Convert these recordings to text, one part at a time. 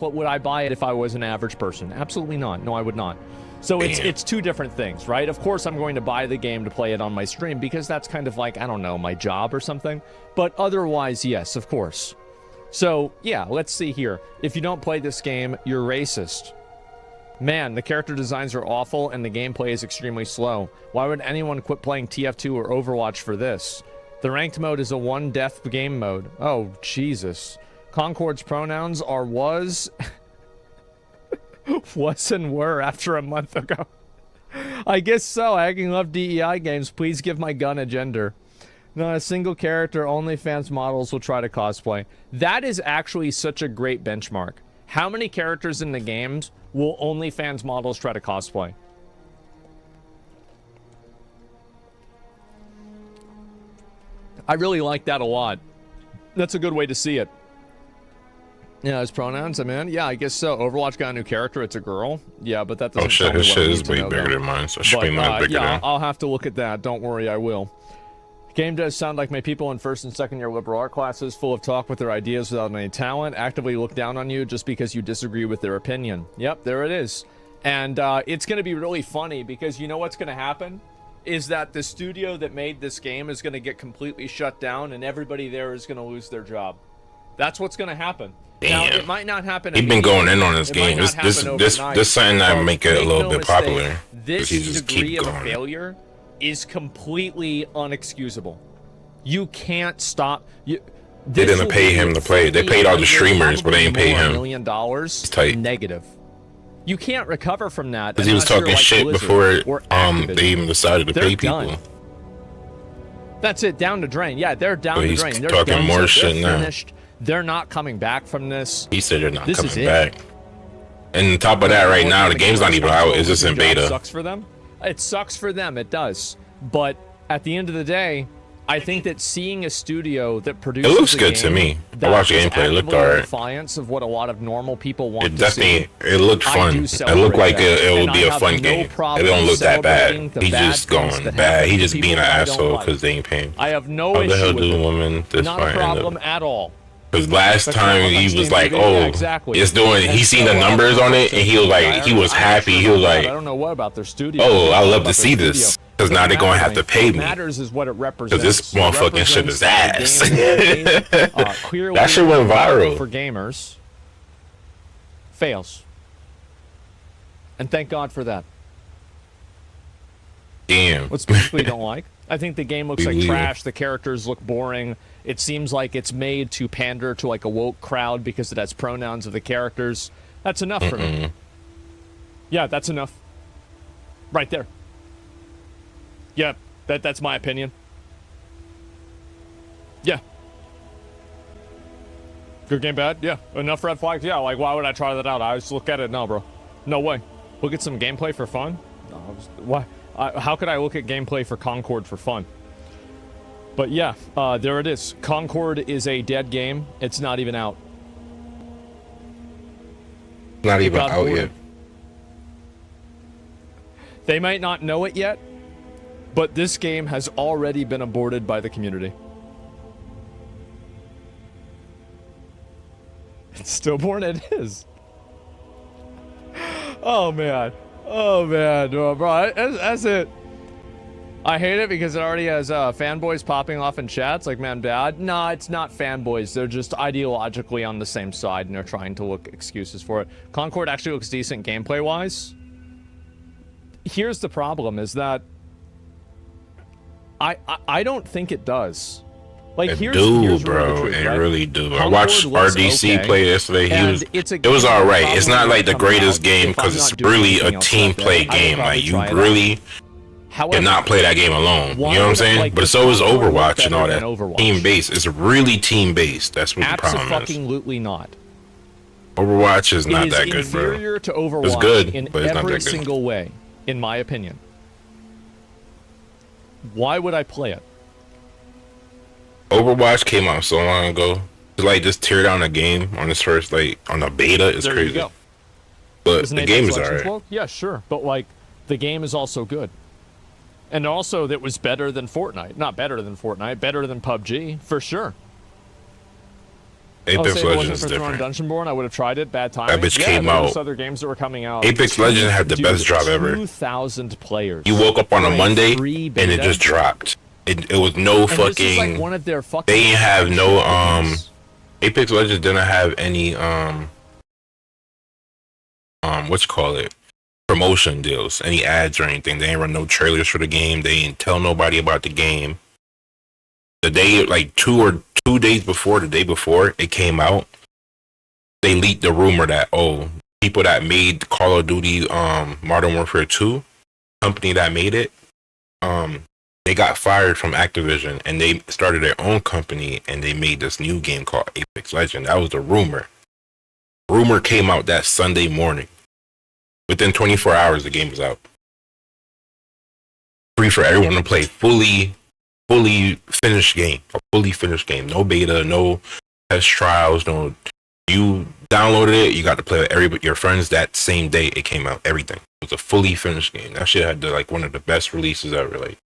But would I buy it if I was an average person? Absolutely not. No, I would not. So it's two different things, right? Of course, I'm going to buy the game to play it on my stream because that's kind of like, I don't know, my job or something. But otherwise, yes, of course. So, yeah, let's see here. If you don't play this game, you're racist. Man, the character designs are awful and the gameplay is extremely slow. Why would anyone quit playing TF2 or Overwatch for this? The ranked mode is a one-death game mode. Oh, Jesus. Concord's pronouns are was... was and were after a month ago. I guess so. I can love DEI games. Please give my gun a gender. Not a single character OnlyFans models will try to cosplay. That is actually such a great benchmark. How many characters in the games will OnlyFans models try to cosplay? I really like that a lot. That's a good way to see it. Yeah, his pronouns, I mean, yeah, I guess so. Overwatch got a new character. It's a girl. Yeah, but that doesn't. Oh shit, his shit is way bigger than mine. So screen mine's bigger. Yeah, I'll have to look at that. Don't worry, I will. Game does sound like my people in first and second year liberal art classes, full of talk with their ideas without any talent, actively look down on you just because you disagree with their opinion. Yep, there it is. And it's going to be really funny because you know what's going to happen? Is that the studio that made this game is going to get completely shut down and everybody there is going to lose their job. That's what's going to happen. Damn. Now, it might not happen. He's been going in on this game. This something that make it a little bit popular. This degree of a failure is completely unexcusable. You can't stop. They didn't pay him to play. They paid all the streamers, but they didn't pay him. $1 million tight. Negative. You can't recover from that. Because he was talking shit before they even decided to pay people. Done. That's it. Down the drain. Yeah, they're down the drain. They're talking done. more shit now. Finished. They're not coming back from this. He said they're not coming back. And on top of that, right now, the game's not even out. It's just in beta. It sucks for them. It sucks for them. It does. But at the end of the day, I think that seeing a studio that produces it looks good to me. I watched gameplay. It looked alright. Defiance of what a lot of normal people want it definitely, to see. It looked fun. It looked like it would be a fun game. It don't look that bad. He's just going bad. He just being an asshole because they ain't paying. I have no issue with it. How the hell do women this Not a problem at all. Because last time he was like, "Oh, it's doing." He seen the numbers on it, and he was like, he was happy. He was like, "I don't know what about their studio." Oh, I love to see this because now they're gonna have to pay me. Matters is what it represents. Because this motherfucking shit is ass. That shit went viral for gamers. Fails, and thank God for that. Damn. What specifically don't like? I think the game looks like trash. The characters look boring. It seems like it's made to pander to like a woke crowd because it has pronouns of the characters. That's enough for me. Yeah, that's enough. Right there. Yeah, that's my opinion. Yeah. Good game, bad? Yeah. Enough red flags? Yeah, like why would I try that out? I just look at it, no, bro. No way. Look at some gameplay for fun? No, why? How could I look at gameplay for Concord for fun? But yeah, there it is. Concord is a dead game. It's not even out. Not even out yet. They might not know it yet, but this game has already been aborted by the community. It's stillborn? It is. Oh, man. Oh, man. Oh, bro, that's it. I hate it because it already has fanboys popping off in chats like, man, bad. Nah, it's not fanboys. They're just ideologically on the same side, and they're trying to look excuses for it. Concord actually looks decent gameplay-wise. Here's the problem, is that I don't think it does. Like, here's bro. Truth, it right? really do. Concord I watched RDC play yesterday. It was all right. It's not like the greatest game because it's really a team play game. Like, you really cannot play that game alone. You know what I'm saying? Like, but so is Overwatch and all that. Team based. It's really team based. That's what the problem is. Absolutely not. Overwatch is not that good, bro. It is inferior to Overwatch it's good, in but it's not that every good. single way, in my opinion. Why would I play it? Overwatch came out so long ago. To like just tear down a game on its first, like on a beta is there crazy. You go. But the game is alright. Yeah, sure. But like the game is also good. And also that was better than Fortnite. Not better than Fortnite, better than PUBG, for sure. Apex Legends is for different. Dungeonborn, I would have tried it. Bad timing. That bitch came out. Other games that were coming out. Apex Legends had the best drop ever. 2,000 players. You woke up on a Monday and it just dropped. It was no fucking. This is like one of their fucking. They didn't have no Apex Legends didn't have any what you call it, promotion deals, any ads or anything. They didn't run no trailers for the game. They didn't tell nobody about the game. The day, like 2 days before, the day before it came out, they leaked the rumor that people that made Call of Duty Modern Warfare 2, company that made it, they got fired from Activision and they started their own company and they made this new game called Apex Legends. That was the rumor. Rumor came out that Sunday morning. Within 24 hours, the game was out. Free for everyone to play. Fully finished game. A fully finished game. No beta, no test trials, no. You downloaded it, you got to play with your friends that same day it came out. Everything. It was a fully finished game. That shit had one of the best releases ever. Like,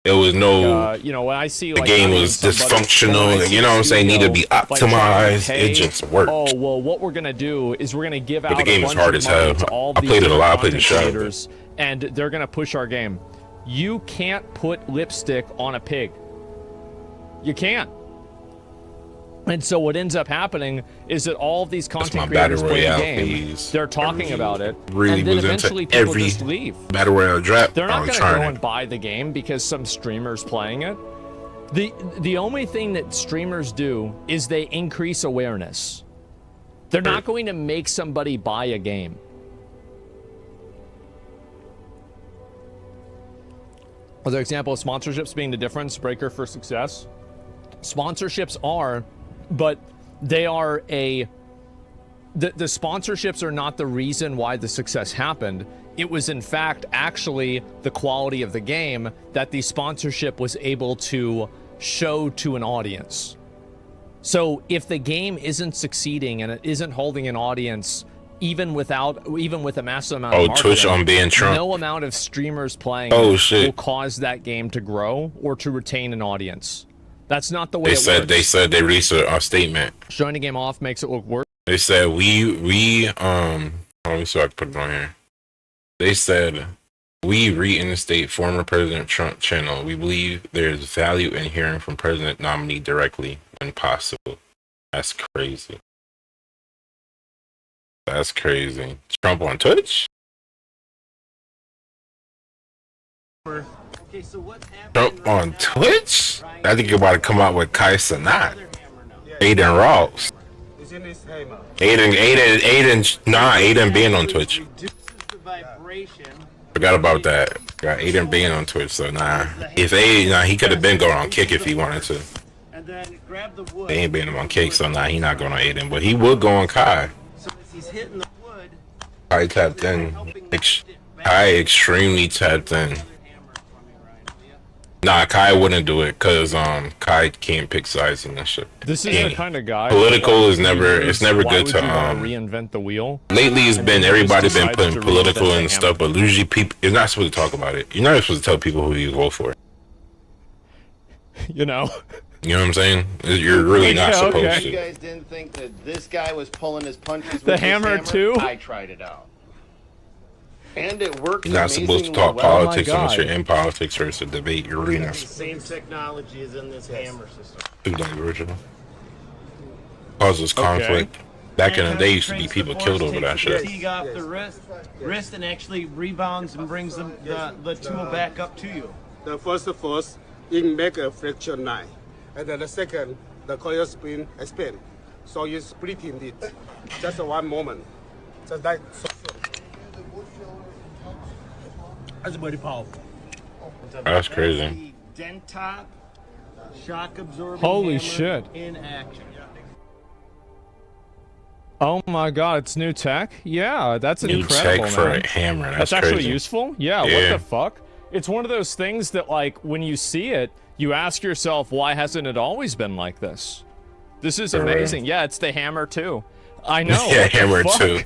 it was no, when I see the game was dysfunctional, you know what I'm saying, needed to be optimized. It just worked. Oh, well, what we're going to do is we're going to give out the game a is hard as hell. I played it a lot, I played the show. And they're going to push our game. You can't put lipstick on a pig. You can't. And so what ends up happening is that all of these content creators play the game. They're talking about it, really, and then eventually people just leave. Battle Royale draft. They're not going to go and buy the game because some streamer's playing it. The only thing that streamers do is they increase awareness. They're not going to make somebody buy a game. Another example of sponsorships being the difference breaker for success. Sponsorships are, but they are the sponsorships are not the reason why the success happened. It was in fact actually the quality of the game that the sponsorship was able to show to an audience. So if the game isn't succeeding and it isn't holding an audience, even with a massive amount of marketing, Twitch on being Trump, no amount of streamers playing will cause that game to grow or to retain an audience. That's not the way it works. They said they released a statement. Showing the game off makes it look worse. They said let me see if I can put it on here. They said we reinstate former President Trump channel. We believe there is value in hearing from President nominee directly when possible. That's crazy. That's crazy. Trump on Twitch? Okay, so what's Trump on Twitch? I think you're about to come out with Kai Cenat. Aiden Ross. Aiden being on Twitch. Forgot about that. Got Aiden being on Twitch, so nah. If he could have been going on Kick if he wanted to. They ain't being him on Kick, so nah, he not going on Aiden, but he would go on Kai. Kai tapped in. Kai extremely tapped in. Nah, Kai wouldn't do it because Kai can't pick sides and that shit. This is the kind of guy. Political is never. It's never good to reinvent the wheel. Lately, it's been everybody been putting political and stuff, but usually people you're not supposed to talk about it. You're not supposed to tell people who you vote for. You know. You know what I'm saying? You're really not supposed to. You guys didn't think that this guy was pulling his punches with the hammer too? I tried it out. And it worked. You're not supposed to talk politics unless you're in politics or it's a debate. You're really not. The same technology is in this hammer system. The original. Causes conflict. Back in the day, used to be people killed over that shit. Fatigue off the wrist and actually rebounds and brings the tool back up to you. The first, it make a friction line. And then the second, the coil spin expand. So you split in it. Just one moment. Just like so. That's very powerful. That's crazy. Dent top, shock absorbing. Holy shit. In action. Oh my god, it's new tech? Yeah, that's an incredible, new tech for a hammer. That's actually crazy. Useful? Yeah, what the fuck? It's one of those things that, like, when you see it, you ask yourself, why hasn't it always been like this? This is amazing. Yeah, it's the hammer too. I know. Yeah, hammer too.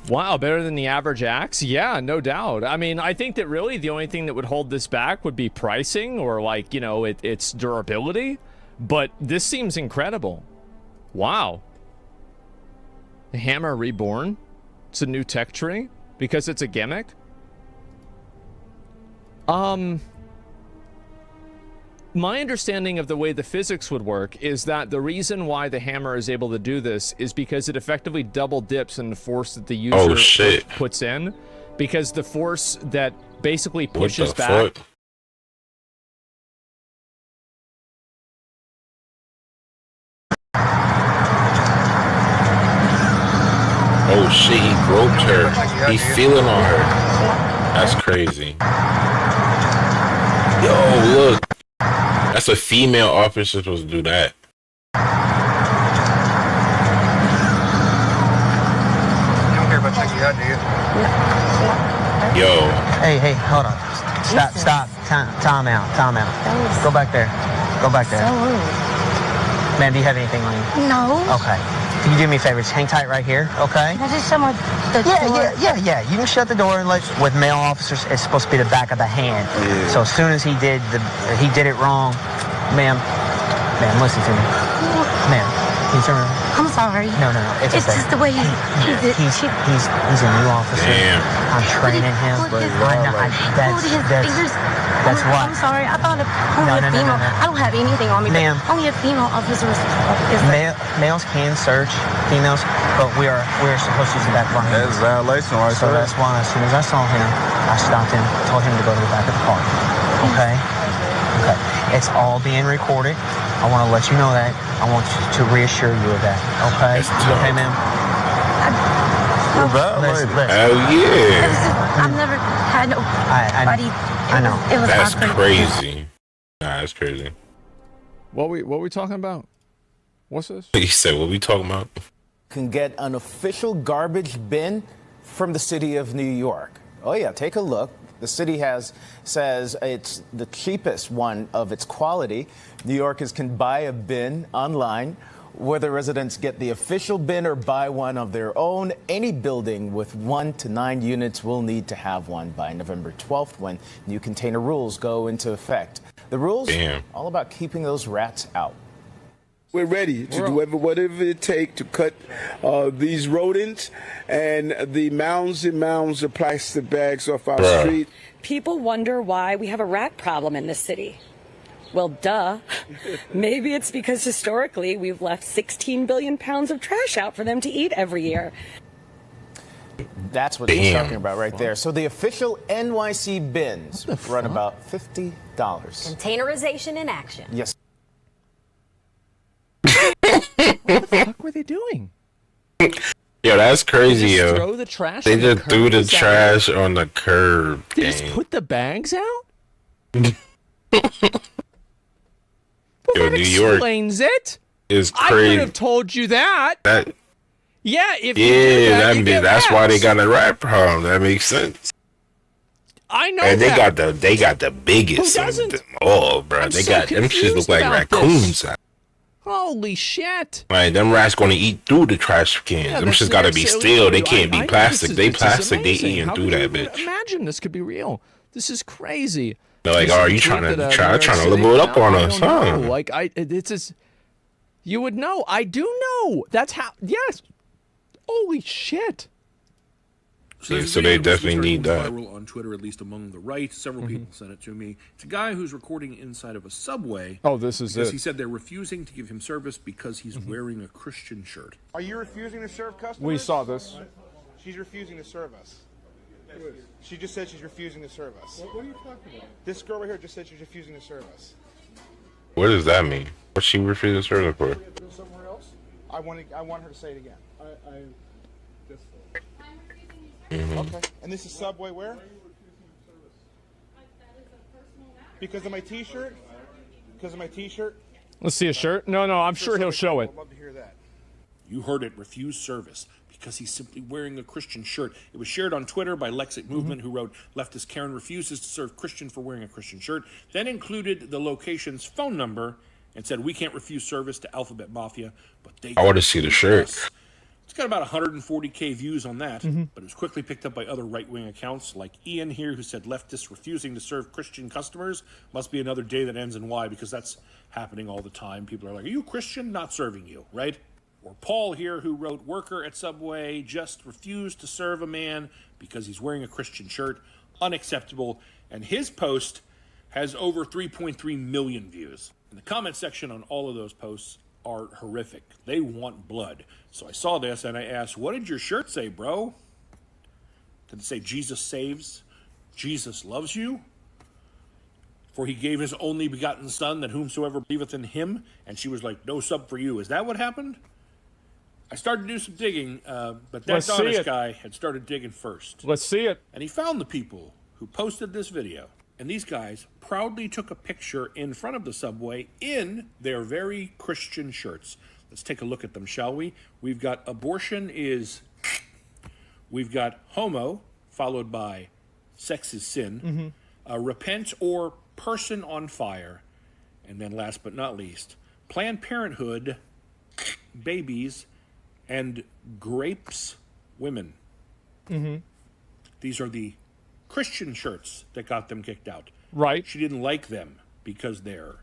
Wow, better than the average axe? Yeah, no doubt. I mean, I think that really the only thing that would hold this back would be pricing or, like, you know, its durability. But this seems incredible. Wow. The Hammer Reborn? It's a new tech tree? Because it's a gimmick? My understanding of the way the physics would work is that the reason why the hammer is able to do this is because it effectively double dips in the force that the user puts in. Because the force that basically pushes back... Fuck? Oh shit, he groped her. He's feeling on her. That's crazy. Yo, look. That's a female officer supposed to do that. You don't care about checking out, do you? Yo. Hey, hold on. Stop. Time out. Go back there. So rude. Ma'am, do you have anything on you? No. Okay. Can you do me a favor? Just hang tight right here, okay? Can I just shut the door? Yeah. You can shut the door and with male officers, it's supposed to be the back of the hand. Yeah. So as soon as he did it wrong, ma'am, listen to me. Ma'am, can you turn around? I'm sorry. No, it's okay. just the way he did. He's a new officer. Damn. I'm training him. That's why. I'm sorry. I thought only a female. No. I don't have anything on me. Ma'am. Only a female officer is Males can search females, but we're supposed to use the back of our hand. That's violation, right? So that's why as soon as I saw him, I stopped him, told him to go to the back of the car. Okay? It's all being recorded. I want to let you know that. I want to reassure you of that. Okay? Okay, ma'am? Listen. Hell yeah. I've never had nobody. I know. It was That's awkward. crazy. Nah, that's crazy. What we talking about? What's this? He said, what we talking about? Can get an official garbage bin from the city of New York. Oh yeah, take a look. The city says it's the cheapest one of its quality. New Yorkers can buy a bin online. Whether residents get the official bin or buy one of their own, any building with 1 to 9 units will need to have one by November 12th when new container rules go into effect. The rules all about keeping those rats out. We're ready to do whatever it takes to cut these rodents and the mounds and mounds of plastic bags off our street. People wonder why we have a rat problem in this city. Well, duh. Maybe it's because historically we've left 16 billion pounds of trash out for them to eat every year. That's what he's talking about right there. So the official NYC bins run about $50. Containerization in action. Yes. What the fuck were they doing? Yo, that's crazy, They just yo. throw the trash They on the just curb? threw the Is that trash on the curb. They just put the bags out? Yo, that New York explains it. is I crazy. could have told you that. Yeah, if you do Yeah, that, you get that's why they rats. got a rat problem. That makes sense. I know And that. they got the biggest Who of doesn't? them all, bro. I'm They so got them shits look confused like about raccoons. this. Holy shit. Like, them rats gonna eat through the trash cans. Yeah, them that's shits gotta be absolutely steel. They true. can't be I know plastic. this They is plastic. They amazing. eating How through could that you bitch. Imagine this could be real. This is crazy. They're like, This oh, is you the trying tweet to that, trying to City level it up on I us, don't huh? know. Like, this is... You would know. I do know. That's how... Yes. Holy shit. So they definitely need that. Viral on Twitter, at least among the right. Several people sent it to me. It's a guy who's recording inside of a subway. Oh, this is because it. he said they're refusing to give him service because he's wearing a Christian shirt. Are you refusing to serve customers? We saw this. She's refusing to serve us. She just said she's refusing to serve us. What are you talking about? This girl right here just said she's refusing to serve us. What does that mean? What's she refusing to serve for? Somewhere else? I want her to say it again. Okay. And this is Subway where? Because of my T-shirt? Because of my T-shirt? Let's see a shirt. No, I'm sure he'll show it. I'd love to hear that. You heard it. Refuse service because he's simply wearing a Christian shirt. It was shared on Twitter by Lexit Movement, who wrote, leftist Karen refuses to serve Christian for wearing a Christian shirt, then included the location's phone number and said, we can't refuse service to Alphabet Mafia, but they... I want to see the shirt. It's got about 140K views on that, but it was quickly picked up by other right-wing accounts like Ian here, who said leftists refusing to serve Christian customers must be another day that ends in Y, because that's happening all the time. People are like, are you Christian? Not serving you, right? Or Paul here, who wrote, worker at Subway just refused to serve a man because he's wearing a Christian shirt. Unacceptable. And his post has over 3.3 million views. And the comment section on all of those posts are horrific. They want blood. So I saw this and I asked, what did your shirt say, bro? Did it say Jesus saves? Jesus loves you? For he gave his only begotten son, that whomsoever believeth in him. And she was like, no sub for you. Is that what happened? I started to do some digging, but that Donish guy had started digging first. Let's see it. And he found the people who posted this video. And these guys proudly took a picture in front of the Subway in their very Christian shirts. Let's take a look at them, shall we? We've got abortion is... We've got homo, followed by sex is sin. Repent or person on fire. And then last but not least, Planned Parenthood, babies, and grapes women. These are the Christian shirts that got them kicked out. Right. She didn't like them because they're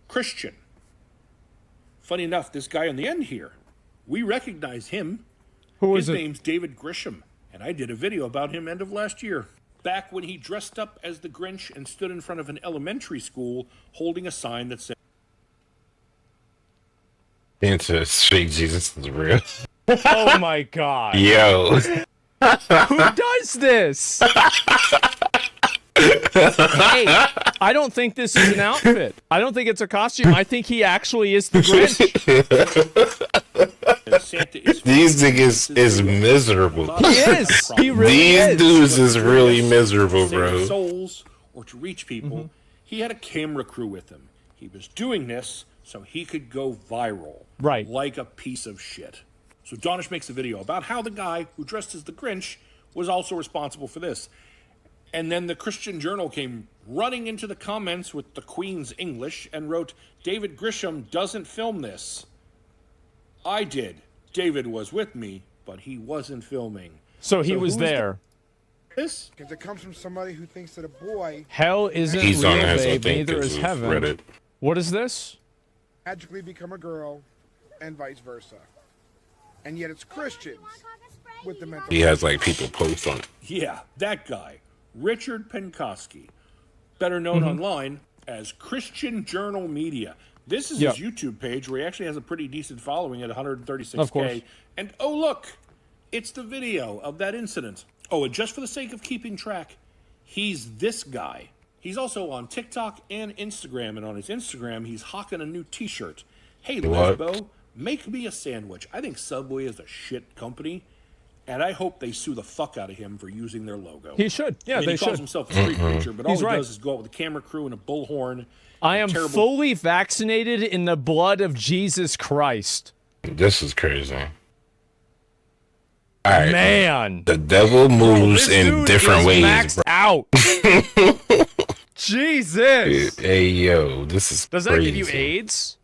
Christian. Funny enough, this guy on the end here, we recognize him. Who is it? His name's David Grisham, and I did a video about him end of last year. Back when he dressed up as the Grinch and stood in front of an elementary school holding a sign that said, Into straight Jesus is real. Oh my God. Yo. Who does this? Hey, I don't think this is an outfit. I don't think it's a costume. I think he actually is the Grinch. These niggas is miserable. He is. He really is. These dudes is really miserable, bro. souls or to reach people. He had a camera crew with him. He was doing this so he could go viral. Right. Like a piece of shit. So Donish makes a video about how the guy who dressed as the Grinch was also responsible for this. And then the Christian Journal came running into the comments with the Queen's English and wrote, David Grisham doesn't film this. I did. David was with me, but he wasn't filming. So he was there. This? Because it comes from somebody who thinks that a boy... Hell isn't He's real, on as I babe. think Neither because is of heaven. Reddit. What is this? magically become a girl and vice versa. And yet it's Christians with the mental. He has like people post on it. Yeah, that guy, Richard Penkoski, better known online as Christian Journal Media. This is his YouTube page where he actually has a pretty decent following at 136K. Of course. And oh look, it's the video of that incident. Oh, and just for the sake of keeping track, he's this guy. He's also on TikTok and Instagram, and on his Instagram, he's hawking a new t-shirt. Hey, Lesbo, make me a sandwich. I think Subway is a shit company, and I hope they sue the fuck out of him for using their logo. He should. Yeah, I mean, they he calls should. himself a street preacher, but all He's he right. does is go out with a camera crew and a bullhorn. I am fully vaccinated in the blood of Jesus Christ. This is crazy. All right, man. The devil moves in different ways. Maxed out. Jesus. Hey yo, this is Does that crazy. give you AIDS?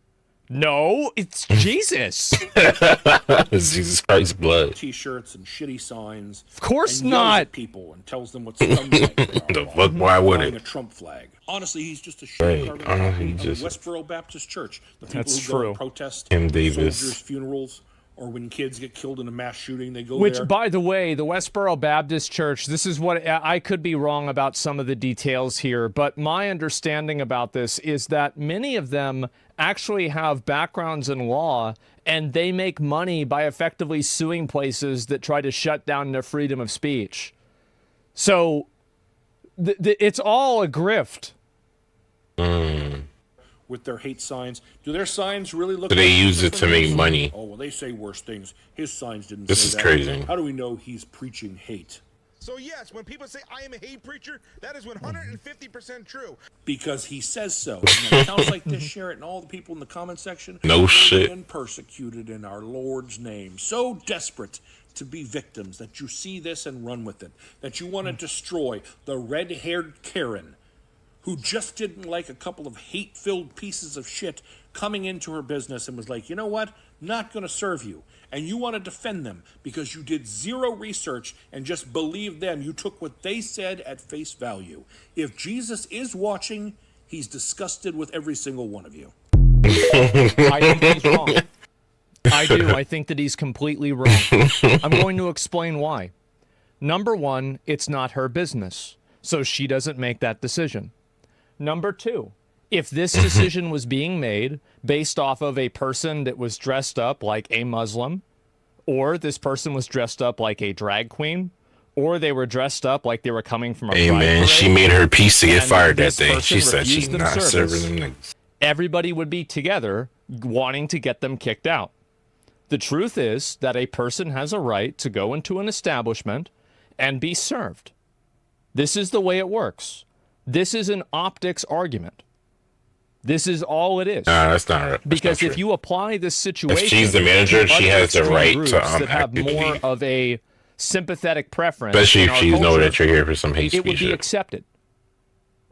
No, it's Jesus. It's Jesus Christ's blood. T-shirts and shitty signs. Of course and yells not. at people and tells them what scumbag they are. The fuck? Why would Flying it? a Trump flag. Honestly, he's just a Right, shit carbon he just- of Westboro Baptist Church. The people That's who go true. and protest Kim Davis. soldiers' funerals, or when kids get killed in a mass shooting, they go Which, there. by the way, the Westboro Baptist Church, this is what I could be wrong about some of the details here, but my understanding about this is that many of them actually have backgrounds in law, and they make money by effectively suing places that try to shut down their freedom of speech. So it's all a grift. With their hate signs. Do their signs really look So they like use it to different make things? money. Oh, well, they say worse things. His signs didn't This say is that. crazy. How do we know he's preaching hate? So yes, when people say I am a hate preacher, that is 150% true. Because he says so. And accounts like this share it, and all the people in the comment section No are shit. being persecuted in our Lord's name. So desperate to be victims that you see this and run with it. That you want to destroy the red-haired Karen who just didn't like a couple of hate-filled pieces of shit coming into her business and was like, you know what? not going to serve you. And you want to defend them because you did zero research and just believed them. You took what they said at face value. If Jesus is watching, he's disgusted with every single one of you. I think he's wrong. I do. I think that he's completely wrong. I'm going to explain why. Number one, it's not her business, so she doesn't make that decision. Number two, if this decision was being made based off of a person that was dressed up like a Muslim, or this person was dressed up like a drag queen, or they were dressed up like they were coming from a Hey pride man, parade, she made her piece to get and fired that this day. person She said she's refused them not service, serving them niggas. everybody would be together wanting to get them kicked out. The truth is that a person has a right to go into an establishment and be served. This is the way it works. This is an optics argument. This is all it is. Nah, that's not right. Because if you apply this situation, if she's the manager, to she other has the extreme right groups to that have actively more leave. of a sympathetic preference, Especially in if our she know culture, that you're here for some hate it would speech be shit. accepted.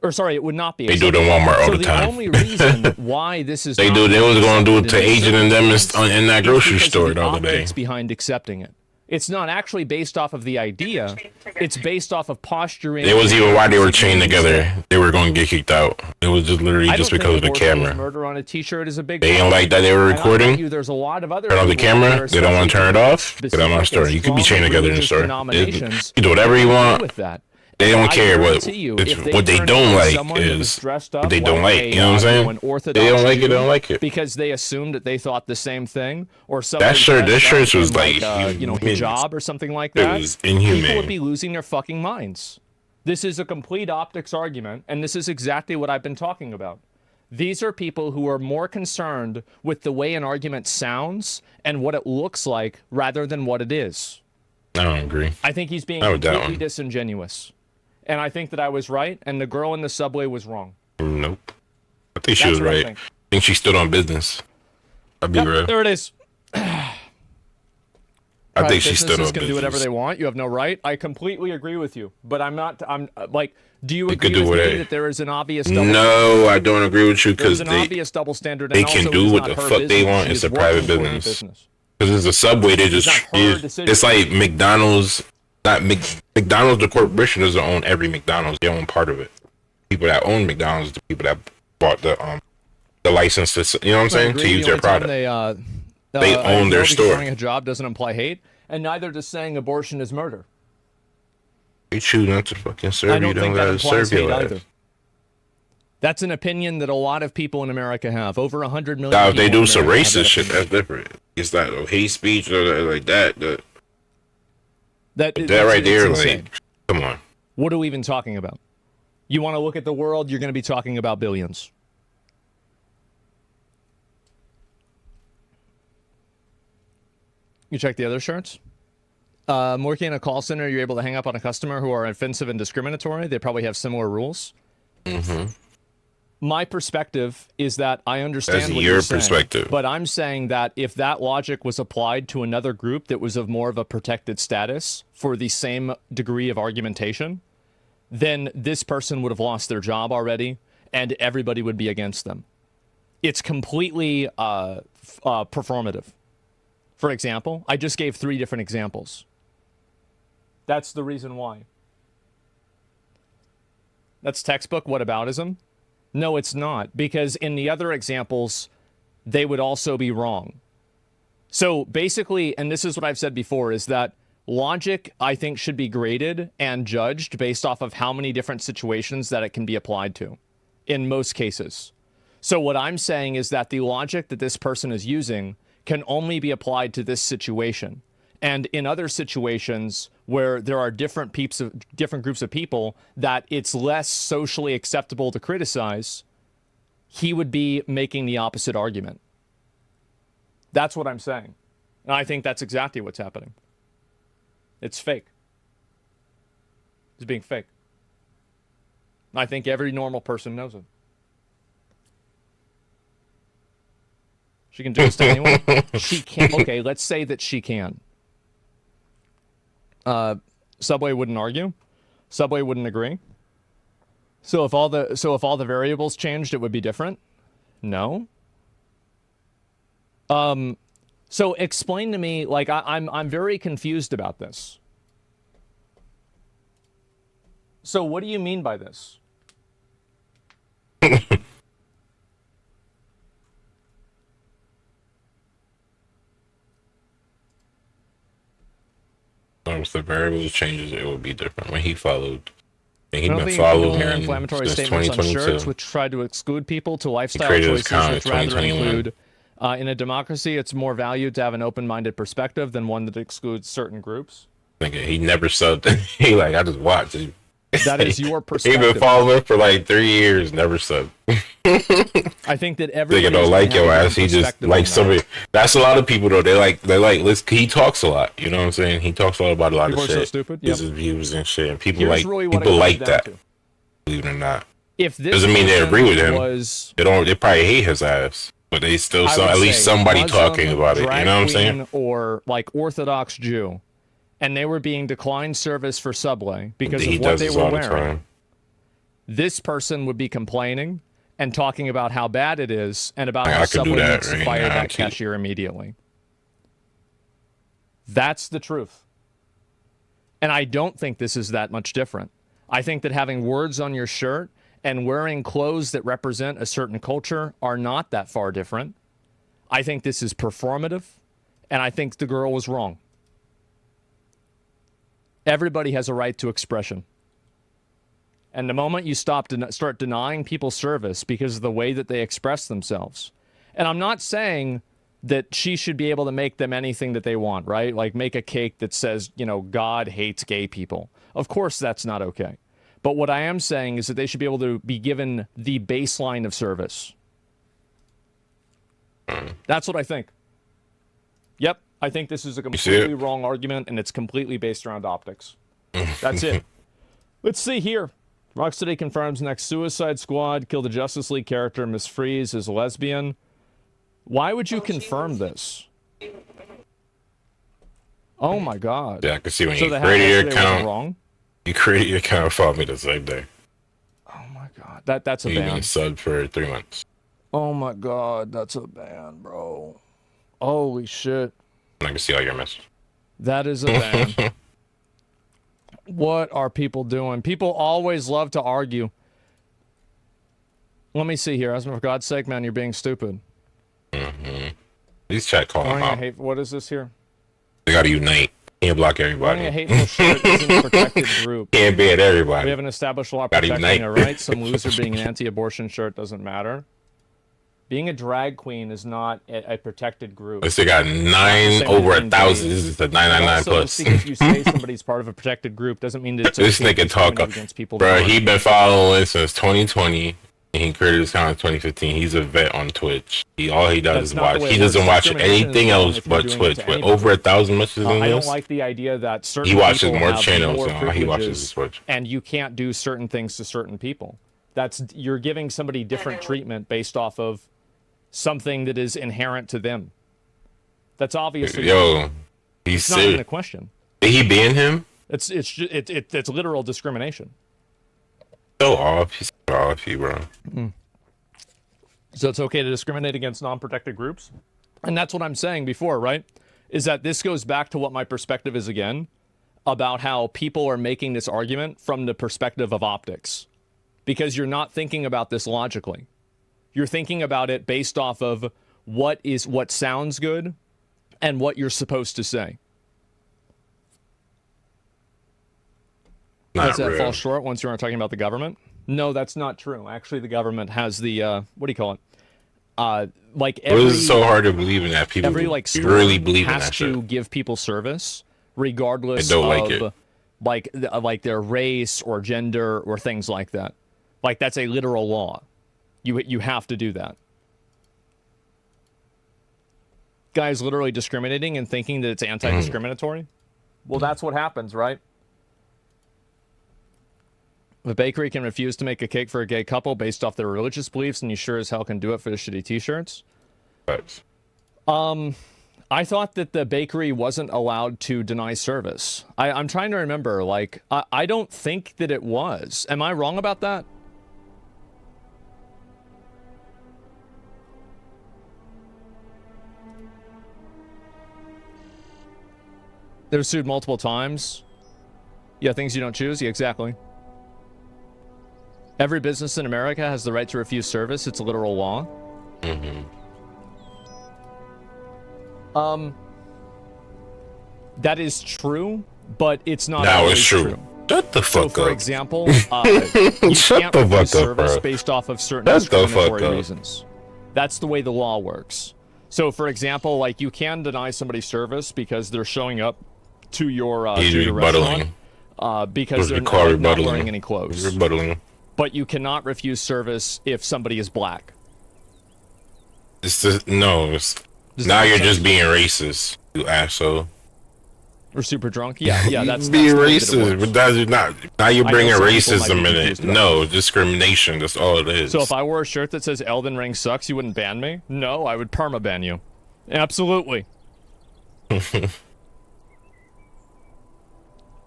Or sorry, it would not be They do accepted. it in Walmart all so the time. The only reason why this is They not do. They was going to do it to accepted in Agent and them certain in that is grocery because of store the the other day. optics behind accepting it. It's not actually based off of the idea. It's based off of posturing. It was even why they were chained together. They were going to get kicked out. It was just literally I just don't because of think the abortion is camera. murder on a T-shirt is a big They didn't problem. like that they were And I'll recording. bet you there's a lot of other Turn off the people out camera. there, They don't want to turn it off. Get out my specific store. and You could be strong chained together in the religious store. denominations You do whatever you that agree want. with that. They don't I care what guarantee you, it's, if what they turned don't into like someone that was is dressed what up they don't like. a, You know what I'm saying? an Orthodox They don't like it. Jew They don't like it. because they assumed that they thought the same thing, or something. That shirt. This shirt was like like hijab or something like It that. was People inhumane. would be losing their fucking minds. This is a complete optics argument, and this is exactly what I've been talking about. These are people who are more concerned with the way an argument sounds and what it looks like rather than what it is. I don't agree. I think he's being Not with that completely one. disingenuous. And I think that I was right, and the girl in the subway was wrong. Nope. I think she That's was what I right. think. I think she stood on business. I'll be Yep, real. there it is. I think she Private stood businesses on can do whatever business. they want. You have no right. I completely agree with you, but I'm not. I'm like, do you They agree could do with whatever. me that there is an obvious double? No, I don't agree with you There's because an they obvious double standard. they and can also do it's what not the her fuck they business. want. She It's is a private working for the business. Because it's a subway. They just not her decision. it's like McDonald's. Not McDonald's. The corporation doesn't own every McDonald's. They own part of it. People that own McDonald's, the people that bought the license to, you know what I'm saying, to use their product. They own their because store. Running a job doesn't imply hate, and neither does saying abortion is murder. They choose not to fucking I serve don't you. Don't think that gotta implies serve hate your either. ass. That's an opinion that a lot of people in America have. Over 100 million. Now, if they people in do some America have that racist shit, opinion. that's different. It's not hate speech or like that. That That's right there, insane. like, come on. What are we even talking about? You want to look at the world, you're going to be talking about billions. You check the other shirts? Working in a call center, you're able to hang up on a customer who are offensive and discriminatory. They probably have similar rules. Mm-hmm. My perspective is that I understand That's what your you're saying, perspective. but I'm saying that if that logic was applied to another group that was of more of a protected status for the same degree of argumentation, then this person would have lost their job already, and everybody would be against them. It's completely performative. For example, I just gave 3 different examples. That's the reason why. That's textbook whataboutism. No, it's not, because in the other examples, they would also be wrong. So basically, and this is what I've said before, is that logic, I think, should be graded and judged based off of how many different situations that it can be applied to, in most cases. So what I'm saying is that the logic that this person is using can only be applied to this situation. And in other situations where there are different groups of people that it's less socially acceptable to criticize, he would be making the opposite argument. That's what I'm saying. And I think that's exactly what's happening. It's fake. It's being fake. I think every normal person knows it. She can do this to anyone? She can't. Okay, let's say that she can. Subway wouldn't argue. Subway wouldn't agree. So if all the variables changed, it would be different? No. So explain to me, like, I'm very confused about this. So what do you mean by this? Once the variables changes, it will be different. When he followed, and I he's don't been think you can following compare inflammatory since statements on 2022. shirts, which try to exclude people, to lifestyle created his choices, account which in rather 2021. include. In a democracy, it's more valued to have an open-minded perspective than one that excludes certain groups. Thinking he never subbed. He like, I just watched it. That is your He perspective. been following for like 3 years, never subbed. I think that They everybody don't like your ass. He just like somebody. That's a lot of people though. They like. Listen, he talks a lot. You know what I'm saying? He talks a lot about a lot People of are shit. so stupid. His views and shit. And people Here's like really what it people comes like down that. to. Believe it or not. If this Doesn't mean they person agree with him. was- They don't. They probably hate his ass, but they still I saw would at least say somebody Muslim, talking about it. You drag know what I'm saying? queen, or like Orthodox Jew, and they were being declined service for Subway because He of what does they this were all the wearing. time. This person would be complaining and talking about how bad it is and about I how could do Subway that needs to right fire now, that too. cashier immediately. That's the truth. And I don't think this is that much different. I think that having words on your shirt and wearing clothes that represent a certain culture are not that far different. I think this is performative, and I think the girl was wrong. Everybody has a right to expression. And the moment you start denying people service because of the way that they express themselves, and I'm not saying that she should be able to make them anything that they want, right? Like make a cake that says, you know, God hates gay people. Of course, that's not okay. But what I am saying is that they should be able to be given the baseline of service. That's what I think. Yep, I think this is a completely wrong argument, and it's completely based around optics. That's it. Let's see here. Rocksteady confirms next Suicide Squad killed the Justice League character Miss Freeze is lesbian. Why would you confirm this? Oh my God. Yeah, I can see when So you the created your hack yesterday wasn't account. wrong? You created your account and followed me the same day. That's a You been ban. subbed for 3 months. Oh my God, that's a ban, bro. Holy shit. And I can see all your messages. That is a ban. What are people doing? People always love to argue. Let me see here. Asma, for God's sake, man, you're being stupid. These chat calling him Wearing a out. hate, what is this here? They gotta unite. Can't block Wearing everybody. a hateful shirt isn't a protected group. Can't ban everybody. We have an established law Gotta protecting unite. a right. Some loser being an anti-abortion shirt doesn't matter. Being a drag queen is not a protected group. Let's say got Same over thing 1,000. goes. This is the But 999 also, plus. just because you say somebody's part of a protected group doesn't mean that it's This okay to nigga talk, discriminate against people. bro. that aren't. He been following since 2020, and he created his account in 2015. He's a vet on Twitch. All he does That's is not the watch. way He it works. doesn't watch Discrimination anything is wrong else if you're but doing it Twitch. to With anybody. over 1,000 messages in I don't this, like the idea that certain he watches people more have channels more than he watches privileges, Twitch. and you can't do certain things to certain people. You're giving somebody different treatment based off of something that is inherent to them. That's obviously Yo, he's it's not even a serious. question. Did he ban him? It's literal discrimination. So off. He's so off, you bro. So it's okay to discriminate against non-protected groups? And that's what I'm saying before, right? Is that this goes back to what my perspective is again, about how people are making this argument from the perspective of optics. Because you're not thinking about this logically. You're thinking about it based off of what sounds good and what you're supposed to say. Not Does that real. fall short once you're talking about the government? No, that's not true. Actually, the government has the, what do you call it? Like It was so hard to believe in that. People every like store really believe in has that to shit. give people service regardless I don't of like it. like their race or gender or things like that. Like that's a literal law. You have to do that. Guys literally discriminating and thinking that it's anti-discriminatory. Well, that's what happens, right? If a bakery can refuse to make a cake for a gay couple based off their religious beliefs, and you sure as hell can do it for the shitty t-shirts. But I thought that the bakery wasn't allowed to deny service. I'm trying to remember. Like, I don't think that it was. Am I wrong about that? They're sued multiple times. Yeah, things you don't choose. Yeah, exactly. Every business in America has the right to refuse service. It's a literal law. That is true, but it's not Now always it's true. Shut the fuck so, up. for example, you can't refuse service based off of certain discriminatory reasons. That's the way the law works. So, for example, like you can deny somebody service because they're showing up to your restaurant because they're not wearing any clothes. Rebuttaling. But you cannot refuse service if somebody is black. It's just, no. Now you're just being racist, you asshole. Or super drunk? Yeah, that's being that's racist, but that's not. Now you're bringing racism in it. No, discrimination. That's all it is. So if I wore a shirt that says Elden Ring sucks, you wouldn't ban me? No, I would perma-ban you. Absolutely.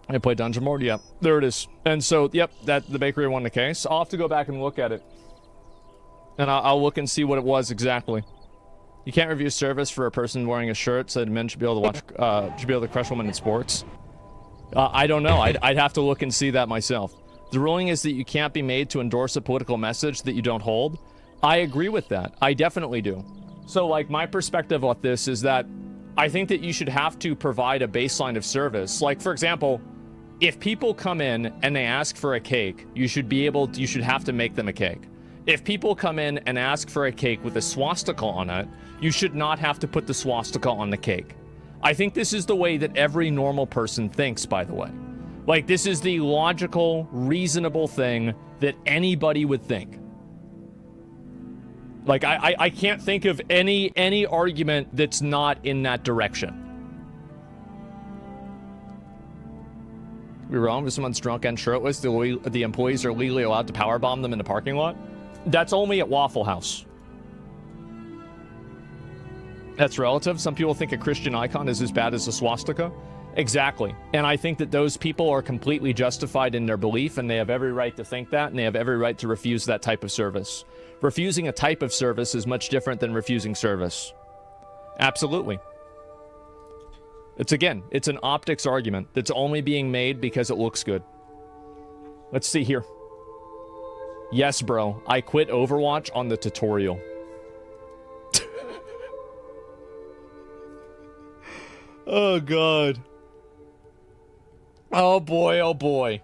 I play Dungeon Mode? Yep. There it is. And so, yep, the bakery won the case. I'll have to go back and look at it. And I'll look and see what it was exactly. You can't review service for a person wearing a shirt so that men should be able to watch, should be able to crush women in sports. I don't know. I'd have to look and see that myself. The ruling is that you can't be made to endorse a political message that you don't hold. I agree with that. I definitely do. So, like, my perspective on this is that I think that you should have to provide a baseline of service. Like, for example, if people come in and they ask for a cake, you should have to make them a cake. If people come in and ask for a cake with a swastika on it, you should not have to put the swastika on the cake. I think this is the way that every normal person thinks, by the way. Like, this is the logical, reasonable thing that anybody would think. Like, I can't think of any argument that's not in that direction. We're wrong if someone's drunk and shirtless, the employees are legally allowed to powerbomb them in the parking lot? That's only at Waffle House. That's relative. Some people think a Christian icon is as bad as a swastika. Exactly. And I think that those people are completely justified in their belief, and they have every right to think that, and they have every right to refuse that type of service. Refusing a type of service is much different than refusing service. Absolutely. It's an optics argument that's only being made because it looks good. Let's see here. Yes, bro. I quit Overwatch on the tutorial. Oh, God. Oh, boy. Oh, boy.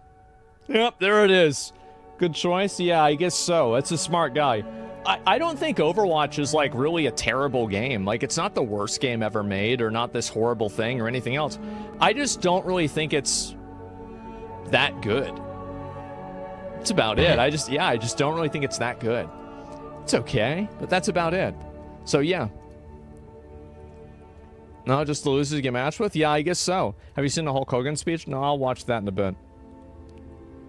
Yep, there it is. Good choice? Yeah, I guess so. That's a smart guy. I don't think Overwatch is, like, really a terrible game. Like, it's not the worst game ever made or not this horrible thing or anything else. I just don't really think it's that good. That's about it. I just don't really think it's that good. It's okay, but that's about it. So, yeah. No, just the losers you get matched with? Yeah, I guess so. Have you seen the Hulk Hogan speech? No, I'll watch that in a bit.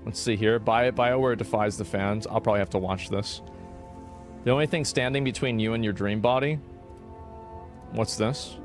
Let's see here. BioWare defies the fans. I'll probably have to watch this. The only thing standing between you and your dream body? What's this?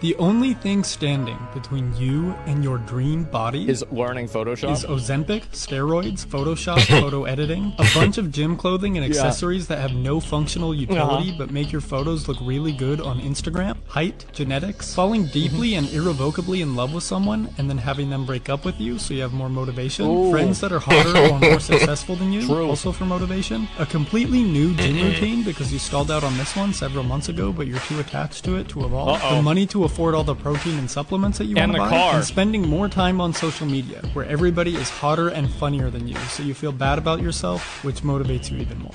The only thing standing between you and your dream body is learning Photoshop. Is Ozempic, steroids, Photoshop, photo editing, a bunch of gym clothing and accessories that have no functional utility but make your photos look really good on Instagram, height, genetics, falling deeply and irrevocably in love with someone and then having them break up with you so you have more motivation, friends that are hotter or more successful than you, also for motivation, a completely new gym routine because you stalled out on this one several months ago but you're too attached to it to evolve, the money to afford all the protein and supplements that you want to buy, and spending more time on social media, where everybody is hotter and funnier than you, so you feel bad about yourself, which motivates you even more.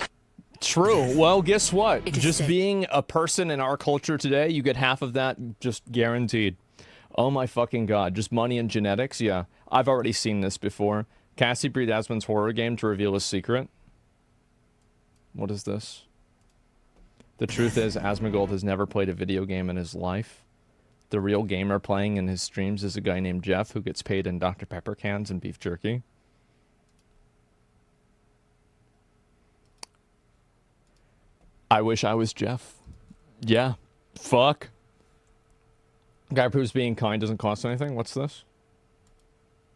True. Well, guess what? Just being a person in our culture today, you get half of that just guaranteed. Oh my fucking God. Just money and genetics? Yeah. I've already seen this before. Cassie breed Asmon's horror game to reveal his secret. What is this? The truth is, Asmongold has never played a video game in his life. The real gamer playing in his streams is a guy named Jeff who gets paid in Dr. Pepper cans and beef jerky. I wish I was Jeff. Yeah. Fuck. Guy proves being kind doesn't cost anything. What's this?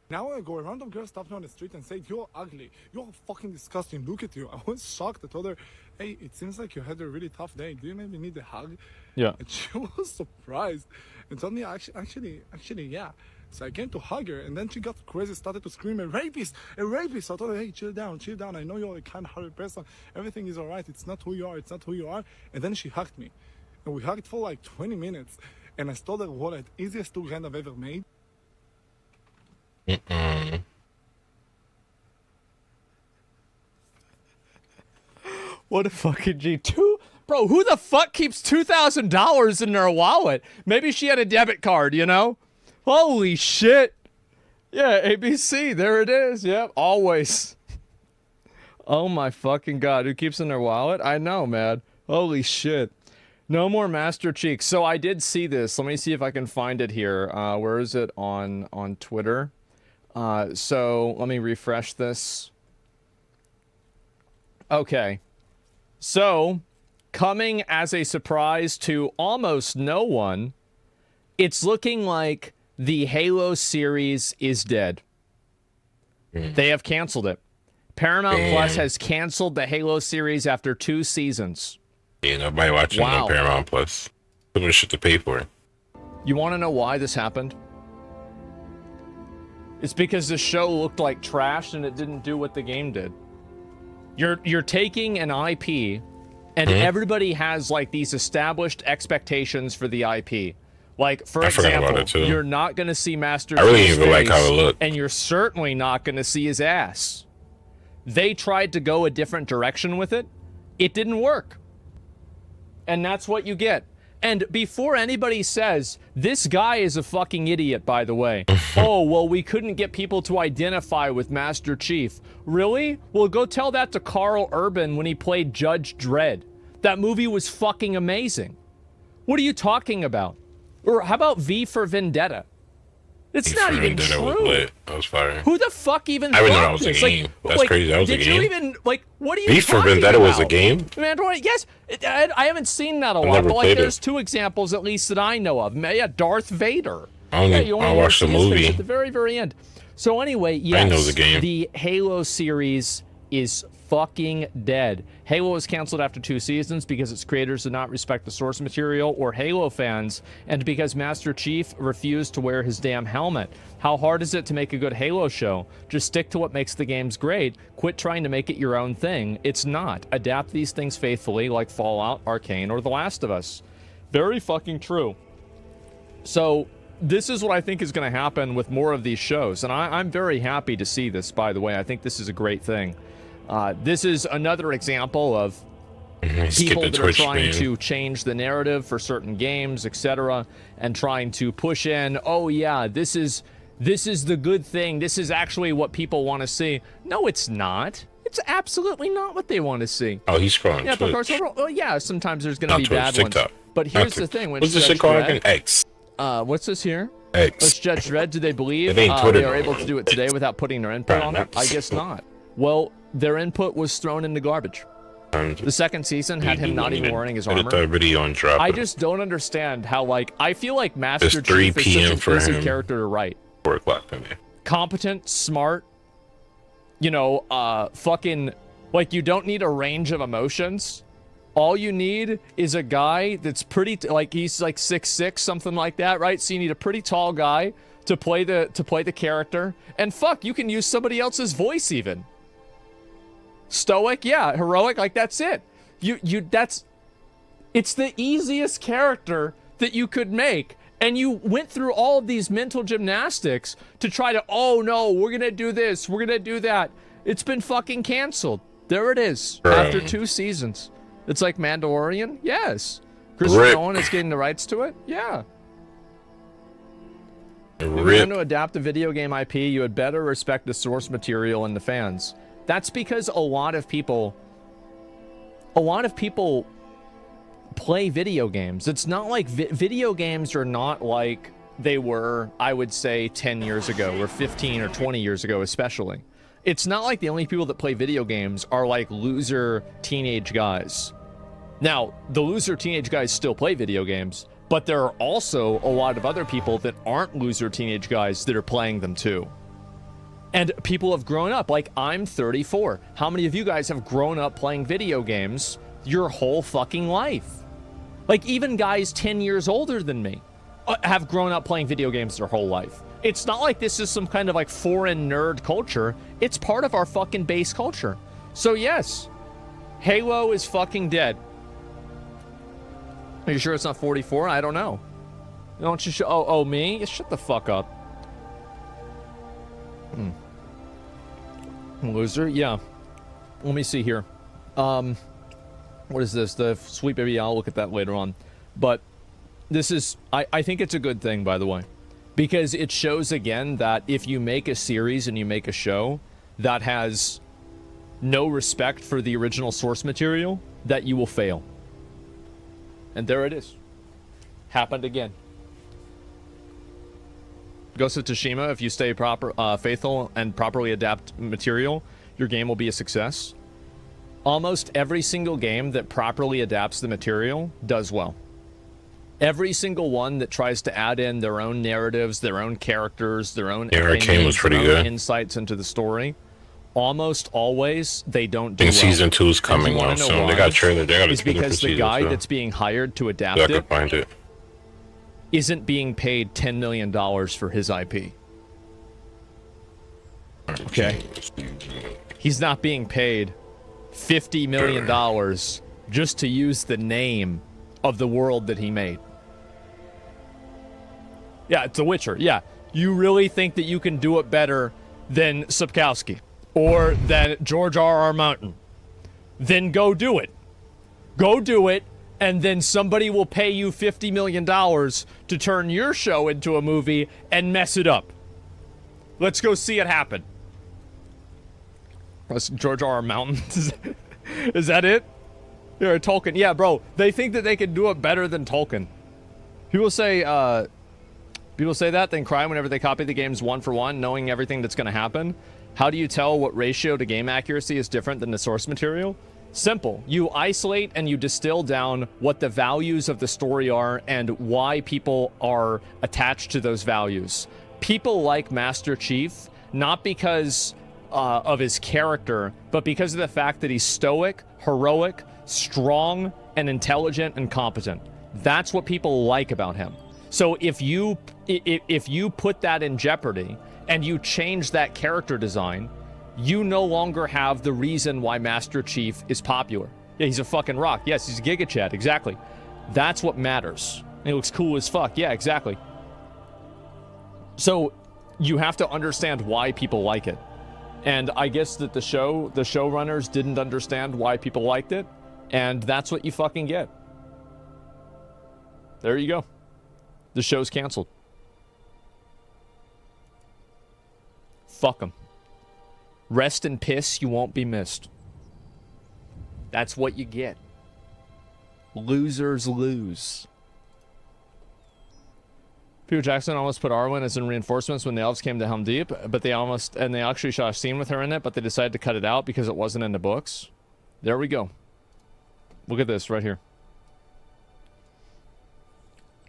Now I go, a random girl stopped me on the street and said, "You're ugly. You're fucking disgusting. Look at you." I was shocked. I told her, "Hey, it seems like you had a really tough day. Do you maybe need a hug?" Yeah. And she was surprised and told me, actually, yeah. So I came to hug her, and then she got crazy, started to scream, "A rapist! A rapist!" So I told her, "Hey, chill down. I know you're a kind-hearted person. Everything is all right. It's not who you are. And then she hugged me. And we hugged for like 20 minutes. And I told her, what the easiest 2 grand I've ever made. What a fucking G2. Bro, who the fuck keeps $2,000 in their wallet? Maybe she had a debit card, you know? Holy shit. Yeah, ABC, there it is. Yep, always. Oh my fucking god, who keeps in their wallet? I know, man. Holy shit. No more Master Cheeks. So I did see this. Let me see if I can find it here. Where is it on Twitter? So let me refresh this. Okay. So, coming as a surprise to almost no one, it's looking like the Halo series is dead. They have canceled it. Paramount Plus has canceled the Halo series after 2 seasons. Yeah, nobody watching on Paramount Plus. Too much shit to pay for. You want to know why this happened? It's because the show looked like trash and it didn't do what the game did. You're taking an IP, and everybody has like these established expectations for the IP. Like, for example, you're not going to see Master Chief's really even like how it looked, and you're certainly not going to see his ass. They tried to go a different direction with it. It didn't work. And that's what you get. And before anybody says, this guy is a fucking idiot, by the way. Oh, well, we couldn't get people to identify with Master Chief. Really? Well, go tell that to Carl Urban when he played Judge Dredd. That movie was fucking amazing. What are you talking about? Or how about V for Vendetta? It's not even true. Was lit. That was fire. Who the fuck even I thought didn't know that was this? a game. That's crazy. That was a game. Did you even, like, what are you V for talking Vendetta about? was a game? Man, yes. I haven't seen that a lot, but like, there's 2 examples at least that I know of. Yeah, Darth Vader. I watched the movie at the very, very end. So anyway, yes, I know the game. The Halo series is fucking dead. Halo was canceled after 2 seasons because its creators did not respect the source material or Halo fans, and because Master Chief refused to wear his damn helmet. How hard is it to make a good Halo show? Just stick to what makes the games great. Quit trying to make it your own thing. It's not. Adapt these things faithfully, like Fallout, Arcane, or The Last of Us. Very fucking true. So this is what I think is going to happen with more of these shows, and I'm very happy to see this, by the way. I think this is a great thing. This is another example of people that are trying to change the narrative for certain games, etc., and trying to push in, oh yeah, this is the good thing. This is actually what people want to see. No, it's not. It's absolutely not what they want to see. Oh, he's scrolling. Yeah, Twitch. Well, yeah, sometimes there's going to be bad TikTok. ones. But here's the thing. When what's this shit called again? X. What's this here? X. Let's Judge Dredd. Do they believe they are able to do it today without putting their input on it? I guess not. Well, their input was thrown in the garbage. The second season had him not even wearing his armor. I just don't understand how, like, I feel like Master Chief is such an easy character to write. 4 o'clock for me. Competent, smart, you know, fucking, like, you don't need a range of emotions. All you need is a guy that's pretty, like, he's like 6'6", something like that, right? So you need a pretty tall guy to play the character. And fuck, you can use somebody else's voice even. Stoic, yeah, heroic, like that's it. It's the easiest character that you could make. And you went through all of these mental gymnastics to try to, oh no, we're gonna do this, we're gonna do that. It's been fucking canceled. There it is, after 2 seasons. It's like Mandalorian, yes. Christopher Nolan is getting the rights to it, yeah. If you're going to adapt a video game IP, you had better respect the source material and the fans. That's because a lot of people play video games. It's not like video games are not like they were, I would say, 10 years ago or 15 or 20 years ago, especially. It's not like the only people that play video games are like loser teenage guys. Now, the loser teenage guys still play video games, but there are also a lot of other people that aren't loser teenage guys that are playing them too. And people have grown up. Like, I'm 34. How many of you guys have grown up playing video games your whole fucking life? Like, even guys 10 years older than me have grown up playing video games their whole life. It's not like this is some kind of like foreign nerd culture. It's part of our fucking base culture. So yes, Halo is fucking dead. Are you sure it's not 44? I don't know. Don't you show? Oh, me? Shut the fuck up. Loser? Yeah. Let me see here. What is this? The Sweet Baby? I'll look at that later on. But this is... I think it's a good thing, by the way. Because it shows, again, that if you make a series and you make a show that has no respect for the original source material, that you will fail. And there it is. Happened again. Ghost of Tsushima, if you stay faithful and properly adapt material, your game will be a success. Almost every single game that properly adapts the material does well. Every single one that tries to add in their own narratives, their own characters, their own Arcane was pretty good. Insights into the story, almost always they don't do And well. season 2 is coming out soon. They got trailer. They got a It's trailer for because the season guy 2. that's being hired to adapt I could it find it. isn't being paid $10 million for his IP. Okay. He's not being paid $50 million just to use the name of the world that he made. Yeah, it's The Witcher. Yeah. You really think that you can do it better than Sapkowski or than George R.R. Martin? Then go do it. Go do it, and then somebody will pay you $50 million to turn your show into a movie and mess it up. Let's go see it happen. That's George R.R. Mountain. Is that it? You're a Tolkien. Yeah, bro. They think that they can do it better than Tolkien. People say that, then cry whenever they copy the games one for one, knowing everything that's going to happen. How do you tell what ratio to game accuracy is different than the source material? Simple. You isolate and you distill down what the values of the story are and why people are attached to those values. People like Master Chief, not because of his character, but because of the fact that he's stoic, heroic, strong, and intelligent and competent. That's what people like about him. So if you put that in jeopardy and you change that character design, you no longer have the reason why Master Chief is popular. Yeah, he's a fucking rock. Yes, he's a Giga Chad. Exactly. That's what matters. He looks cool as fuck. Yeah, exactly. So you have to understand why people like it. And I guess that the showrunners didn't understand why people liked it, and that's what you fucking get. There you go. The show's canceled. Fuck them. Rest and piss, you won't be missed. That's what you get. Losers lose. Peter Jackson almost put Arwen as in reinforcements when the elves came to Helm Deep, but they actually shot a scene with her in it, but they decided to cut it out because it wasn't in the books. There we go. Look at this right here.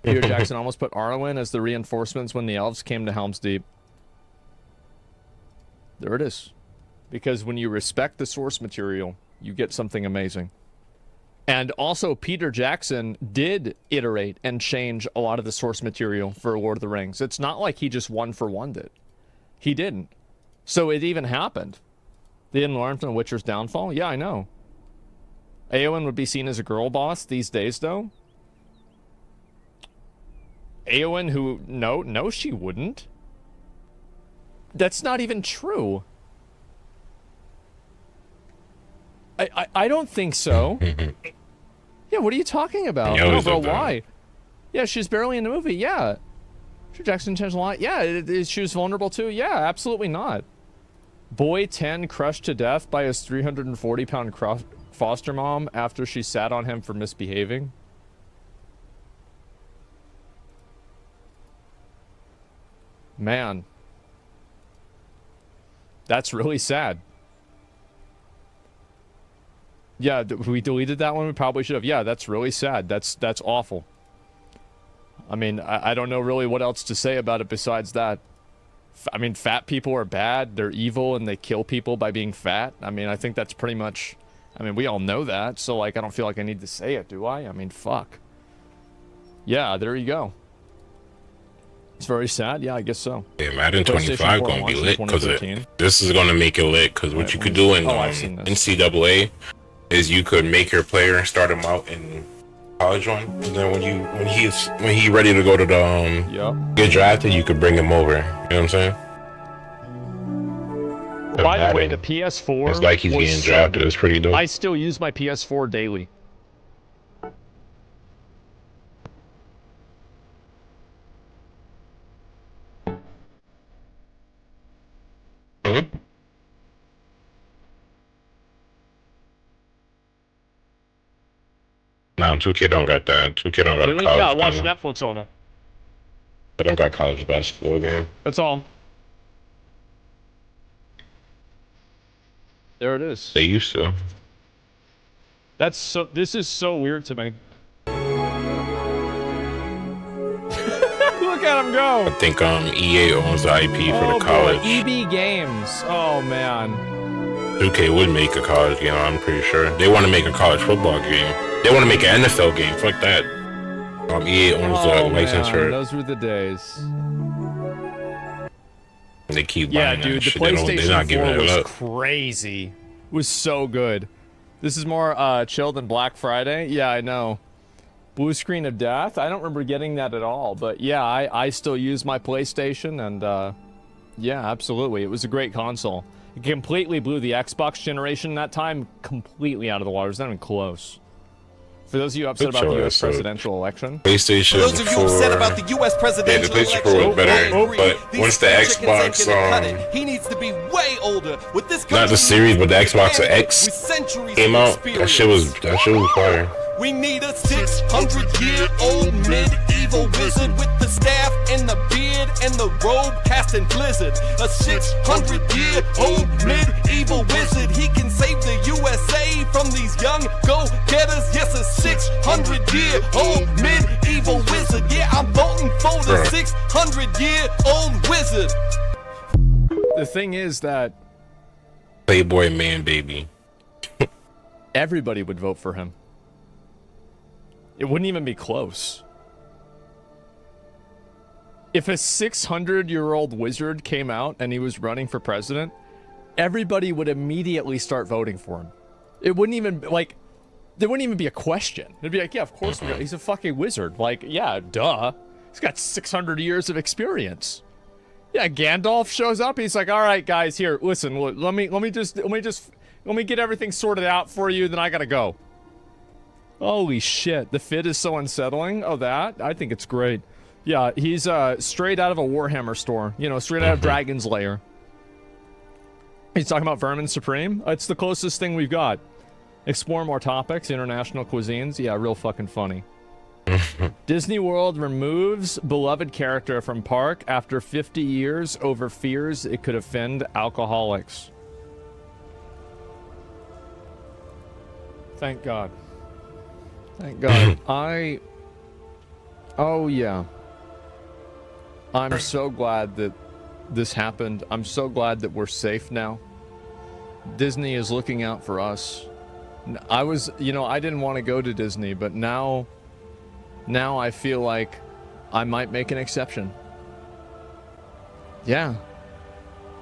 Peter Jackson almost put Arwen as the reinforcements when the elves came to Helm's Deep. There it is. Because when you respect the source material, you get something amazing. And also, Peter Jackson did iterate and change a lot of the source material for Lord of the Rings. It's not like he just one-for-one'd it. He didn't. So it even happened. They didn't learn from The Witcher's downfall? Yeah, I know. Eowyn would be seen as a girl boss these days, though. Eowyn who... No, she wouldn't. That's not even true. I don't think so. Yeah, what are you talking about? No, bro, why? Yeah, she's barely in the movie. Yeah. Peter Jackson changed a lot. Yeah, she was vulnerable too. Yeah, absolutely not. Boy 10 crushed to death by his 340-pound foster mom after she sat on him for misbehaving. Man. That's really sad. Yeah, we deleted that one. We probably should have. Yeah, that's really sad. That's awful. I mean, I don't know really what else to say about it besides that. I mean, fat people are bad. They're evil, and they kill people by being fat. I mean, I think that's pretty much... I mean, we all know that, so, like, I don't feel like I need to say it, do I? I mean, fuck. Yeah, there you go. It's very sad. Yeah, I guess so. Yeah, Madden 25 gonna be lit because this is gonna make it lit because what you could do in NCAA is you could make your player and start him out in college one, and then when he's ready to go to the get drafted, you could bring him over. You know what I'm saying? By the way, the PS4. It's like he's getting drafted. It's pretty dope. I still use my PS4 daily. No, 2K don't got that. 2K don't got Really? college. Yeah, I watch Netflix on it. They don't got college basketball game. That's all. There it is. They used to. That's so. This is so weird to me. Look at him go. I think EA owns the IP for the college. Boy, EB Games. Oh man. 2K would make a college game. I'm pretty sure they want to make a college football game. They want to make an NFL game. Fuck that. EA owns the license for it. Those were the days. They keep Yeah, buying dude, that the shit. They're PlayStation not 4 giving it was up. crazy. It was so good. This is more chill than Black Friday. Yeah, I know. Blue screen of death? I don't remember getting that at all. But yeah, I still use my PlayStation, and yeah, absolutely. It was a great console. It completely blew the Xbox generation that time completely out of the water. It was not even close. For those of you upset about the U.S. presidential election, PlayStation For those of you upset about the U.S. presidential the PlayStation 4 was better, but once the Xbox, he needs to be way older. With this not the series, but the Xbox X came out, that shit was fire. We need a 600-year-old medieval wizard with the staff and the beard and the robe casting blizzard. A 600-year-old medieval wizard. He can save the USA from these young go-getters. Yes, a 600-year-old medieval wizard. Yeah, I'm voting for the 600-year-old wizard. the thing is that Playboy man baby. everybody would vote for him. It wouldn't even be close. If a 600-year-old wizard came out and he was running for president, everybody would immediately start voting for him. It wouldn't even, like, there wouldn't even be a question. It'd be like, yeah, of course, he's a fucking wizard. Like, yeah, duh. He's got 600 years of experience. Yeah, Gandalf shows up. He's like, all right, guys, here, listen, let me get everything sorted out for you, then I gotta go. Holy shit, the fit is so unsettling. Oh, that? I think it's great. Yeah, he's straight out of a Warhammer store. You know, straight out of Dragon's Lair. He's talking about Vermin Supreme. It's the closest thing we've got. Explore more topics, international cuisines. Yeah, real fucking funny. Disney World removes beloved character from park after 50 years over fears it could offend alcoholics. Thank God. Thank God. Oh yeah. I'm so glad that this happened. I'm so glad that we're safe now. Disney is looking out for us. I didn't want to go to Disney, but now I feel like I might make an exception. Yeah.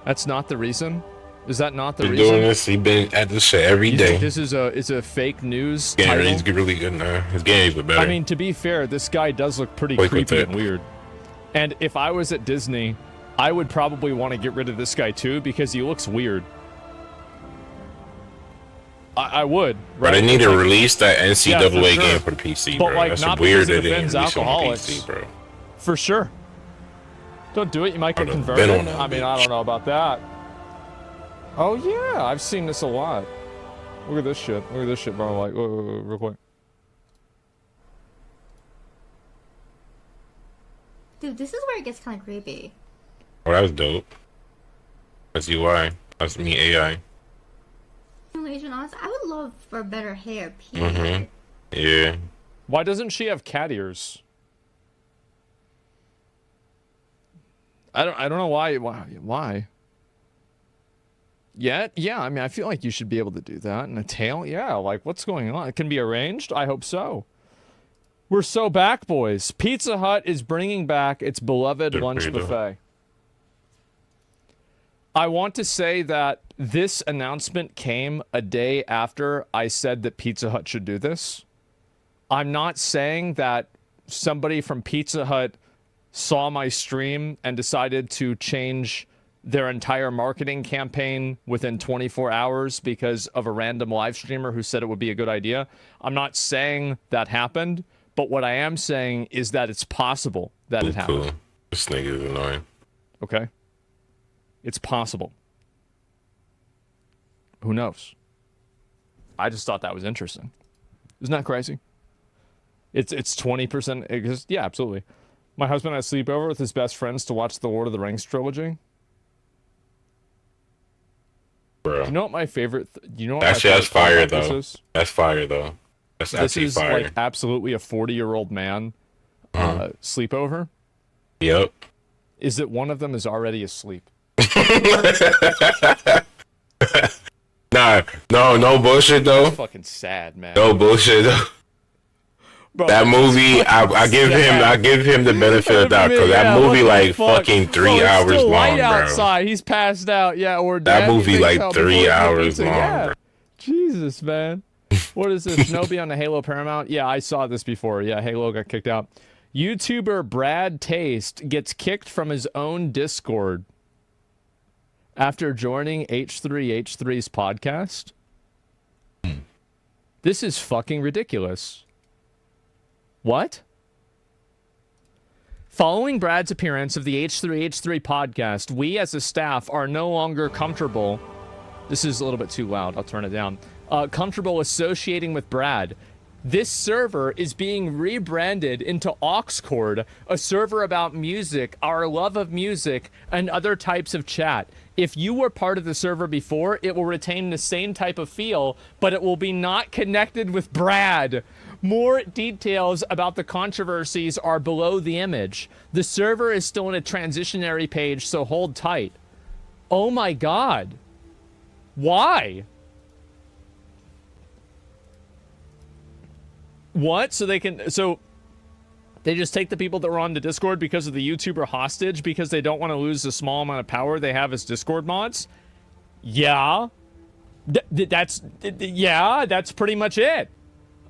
That's not the reason? Is that not the reason? Doing this, he's been at this shit every You day. think this is a fake news Yeah, title? he's really good now. His games are better. I mean, to be fair, this guy does look pretty Quick with creepy it. and weird. And if I was at Disney, I would probably want to get rid of this guy too because he looks weird. I would, right? But they need to release that Yeah, NCAA for sure. game for the PC, But bro. like, That's not weird because that it they offends didn't release it on the alcoholics. PC, bro. For sure. Don't do it. You might get Been converted. on that I mean, I don't know about that. Oh yeah, I've seen this a lot. Look at this shit. Look at this shit, bro. Like, whoa, real quick. Dude, this is where it gets kind of creepy. Oh, that was dope. That's UI. That's me AI. Honestly, I would love for better hair, period. Yeah. Why doesn't she have cat ears? I don't know why. Yeah, I mean, I feel like you should be able to do that. And a tail, yeah, like, what's going on? It can be arranged? I hope so. We're so back, boys. Pizza Hut is bringing back its beloved lunch buffet. I want to say that this announcement came a day after I said that Pizza Hut should do this. I'm not saying that somebody from Pizza Hut saw my stream and decided to change their entire marketing campaign within 24 hours because of a random live streamer who said it would be a good idea. I'm not saying that happened, but what I am saying is that it's possible that it happened. Cool. This nigga is annoying. Okay? It's possible. Who knows? I just thought that was interesting. Isn't that crazy? It's 20%. Yeah, absolutely. My husband had a sleepover with his best friends to watch the Lord of the Rings trilogy. Bro. You know what my favorite? You know what? Actually, my that's fire though. Is? That's fire though. That's actually fire. This is like absolutely a 40-year-old man sleepover. Yep. Is that one of them is already asleep? Nah, no bullshit though. That's fucking sad, man. No bullshit though. Bro, that movie, I give him the benefit of the doubt because that movie like fucking 3 hours still long, light bro. outside. He's passed out. Yeah, or that movie like 3 hours long. Yeah. Bro. Jesus, man. What is this? Shinobi on the Halo Paramount? Yeah, I saw this before. Yeah, Halo got kicked out. YouTuber Brad Taste gets kicked from his own Discord after joining H3H3's podcast. This is fucking ridiculous. What? Following Brad's appearance of the H3H3 podcast, we as a staff are no longer comfortable. This is a little bit too loud. I'll turn it down. Comfortable associating with Brad. This server is being rebranded into Concord, a server about music, our love of music, and other types of chat. If you were part of the server before, it will retain the same type of feel, but it will be not connected with Brad. More details about the controversies are below the image. The server is still in a transitionary page, so hold tight. Oh my god. Why? What? So they just take the people that were on the Discord because of the YouTuber hostage because they don't want to lose the small amount of power they have as Discord mods? Yeah. That's pretty much it.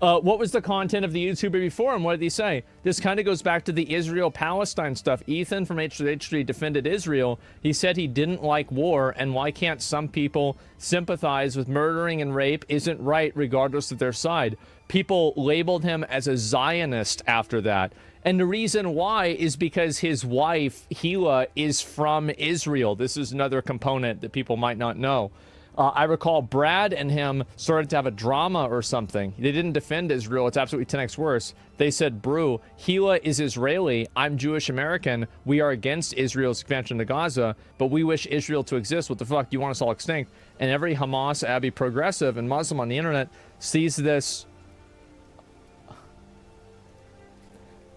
What was the content of the YouTuber before, and what did he say? This kind of goes back to the Israel-Palestine stuff. Ethan from H3H3 defended Israel. He said he didn't like war, and why can't some people sympathize with murdering and rape isn't right regardless of their side. People labeled him as a Zionist after that. And the reason why is because his wife, Hila, is from Israel. This is another component that people might not know. I recall Brad and him started to have a drama or something. They didn't defend Israel. It's absolutely 10x worse. They said, Brew, Hila is Israeli. I'm Jewish American. We are against Israel's expansion to Gaza, but we wish Israel to exist. What the fuck? You want us all extinct? And every Hamas, Abby, progressive, and Muslim on the internet sees this.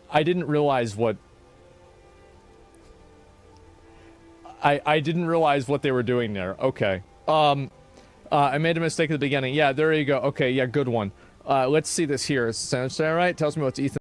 I didn't realize what... I didn't realize what they were doing there. Okay. I made a mistake at the beginning. Yeah, there you go. Okay, yeah, good one. Let's see this here. Sounds all right? Tells me what's Ethan.